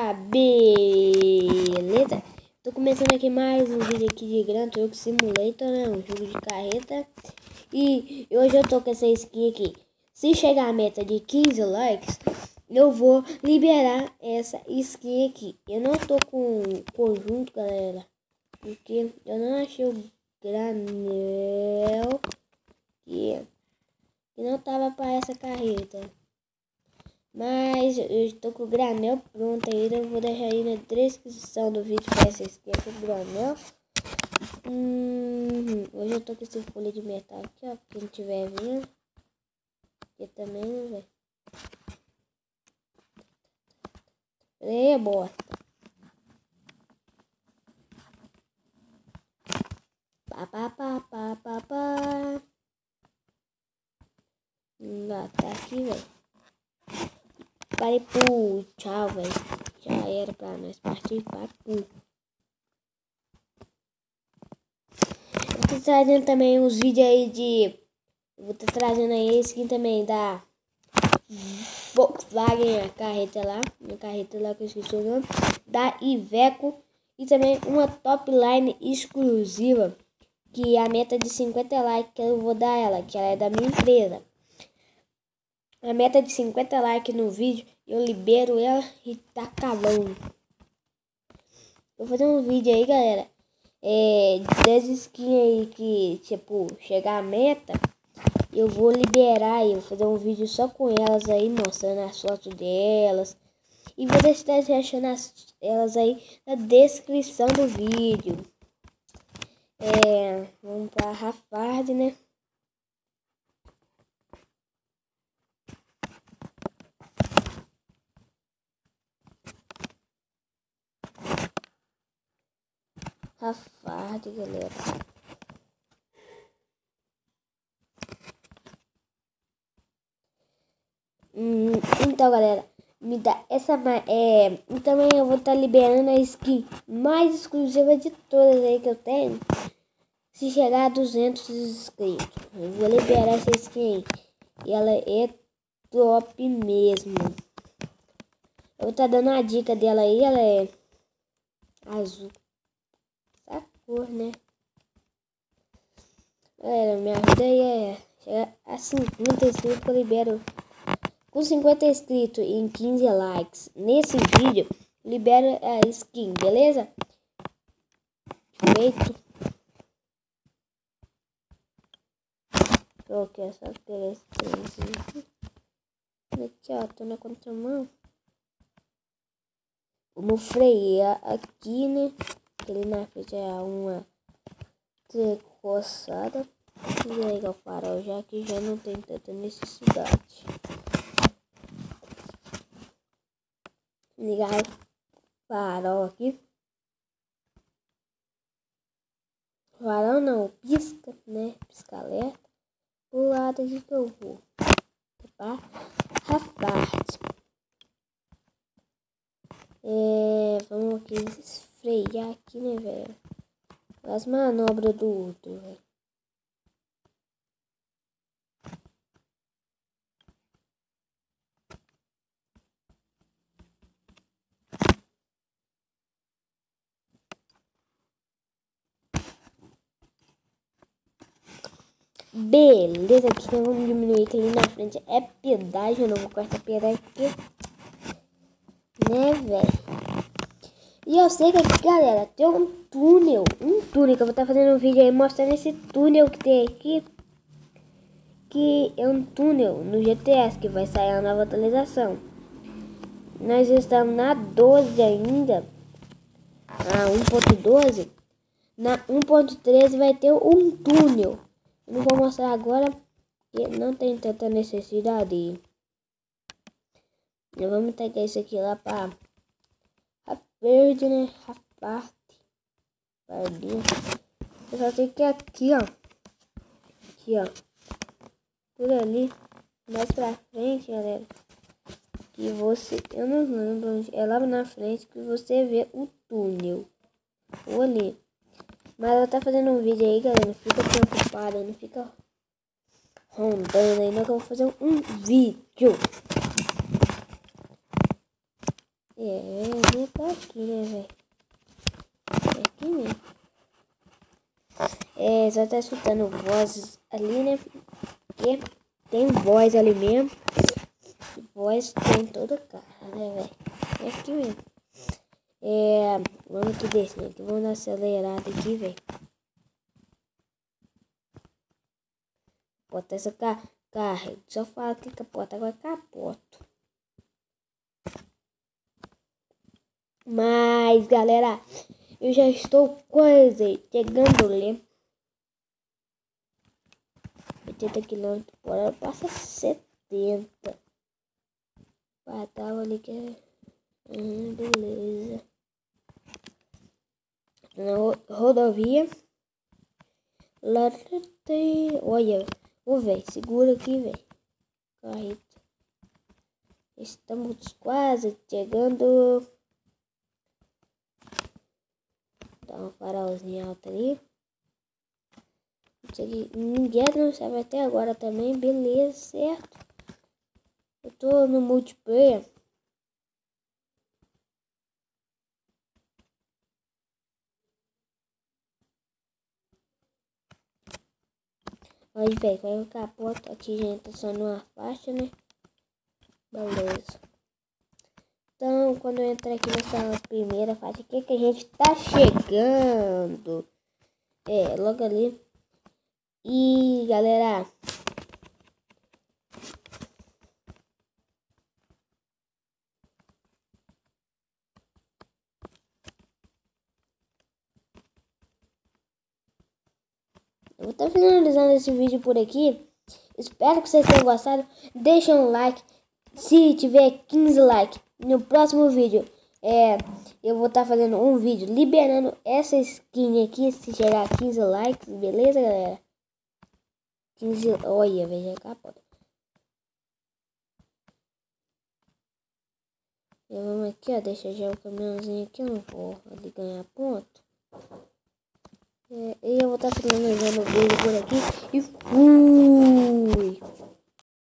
galera, beleza? Tô começando aqui mais um vídeo aqui de Gran Truck Simulator, né? Um jogo de carreta. E hoje eu tô com essa skin aqui. Se chegar a meta de 15 likes, eu vou liberar essa skin aqui. Eu não tô com conjunto, galera, porque eu não achei o granel que não tava para essa carreta. Mas eu estou com o granel pronto aí, eu vou deixar aí na descrição do vídeo para essa skin aqui, o granel. Hoje eu tô com esse folha de metal aqui, ó, quem estiver vendo. Aqui também, velho. É bosta. Pá. Lá, tá aqui, velho. Parei pro tchau, velho. Já era pra nós partir para pro. Eu tô trazendo também uns vídeos aí de. Vou estar trazendo aí a skin também da Volkswagen, a carreta lá que eu esqueci o nome. Da Iveco. E também uma top line exclusiva. Que a meta de 50 likes que eu vou dar ela. Que ela é da minha empresa. A meta de 50 likes no vídeo, eu libero ela e tá acabando. Vou fazer um vídeo aí, galera, das skins aí que, tipo, chegar a meta, eu vou liberar e vou fazer um vídeo só com elas aí, mostrando as fotos delas. E vou deixar achando elas aí na descrição do vídeo. Vamos pra Rafard, né? Rafard, galera. Então, galera, me dá essa então eu vou estar liberando a skin mais exclusiva de todas aí que eu tenho. Se chegar a 200 inscritos, eu vou liberar essa skin aí. E ela é top mesmo. Eu vou estar dando a dica dela aí, ela é azul. Essa cor, né? Galera, minha ajuda aí é chegar a 50 inscritos que eu libero. Com 50 inscritos em 15 likes nesse vídeo, libero a skin, beleza? Feito. Ok, é só pegar esse trenzinho aqui. Aqui, ó, tô na contramão. Vamos frear aqui, né? Ali na frente é uma trecoçada. Desligar o farol já que já não tem tanta necessidade. Ligar o farol aqui. Farol não, pisca, né? Pisca-alerta. O lado aqui que eu vou. Tá? Rafard. Vamos aqui esfrear aqui, né, velho? As manobras do outro, velho. Beleza, aqui vamos diminuir aqui ali na frente. É pedágio, eu não vou cortar pedágio aqui. Né, velho? E eu sei que aqui, galera, tem um túnel que eu vou estar fazendo um vídeo aí mostrando esse túnel que tem aqui. Que é um túnel no GTS que vai sair a nova atualização. Nós estamos na 12 ainda. A 1.12. Na 1.13 vai ter um túnel. Eu não vou mostrar agora, porque não tem tanta necessidade. Nós vamos pegar isso aqui lá para a verde, né? A parte. Pardinho. Eu só tenho que ir aqui, ó. Aqui, ó. Por ali. Mais pra frente, galera. Que você... Eu não lembro onde. É lá na frente que você vê o túnel. Ou ali. Mas ela tá fazendo um vídeo aí, galera. Não fica preocupada, não fica rondando aí, não, que eu vou fazer um vídeo. É, tá aqui, né, velho? É aqui mesmo. É, só tá escutando vozes ali, né? Porque tem voz ali mesmo. Voz tem todo cara, né, velho? É aqui mesmo. É, vamos aqui descer aqui. Vamos dar acelerada aqui, velho. Botar essa carga. Só fala que capota, agora capoto. Mas, galera, eu já estou quase chegando ali. 80 km por hora, passa 70. Tava ali que é... beleza. Na rodovia. Lá tem... Olha, ô velho, segura aqui, velho. Carreta. Estamos quase chegando. Dá um farolzinho alto ali. Ninguém não sabe até agora também, beleza, certo? Eu tô no multiplayer. Aí, velho, vai o capota aqui, gente, tá só numa faixa, né? Beleza. Então, quando eu entrar aqui nessa primeira faixa aqui, que a gente tá chegando. É, logo ali. E, galera... eu vou estar finalizando esse vídeo por aqui. Espero que vocês tenham gostado. Deixa um like. Se tiver 15 likes no próximo vídeo, eu vou estar fazendo um vídeo liberando essa skin aqui. Se chegar a 15 likes, beleza, galera? 15, olha, veja a capota. E vamos aqui, ó, deixa já o caminhãozinho aqui. Eu não vou ali ganhar ponto. E eu vou estar finalizando o vídeo por aqui. E fui!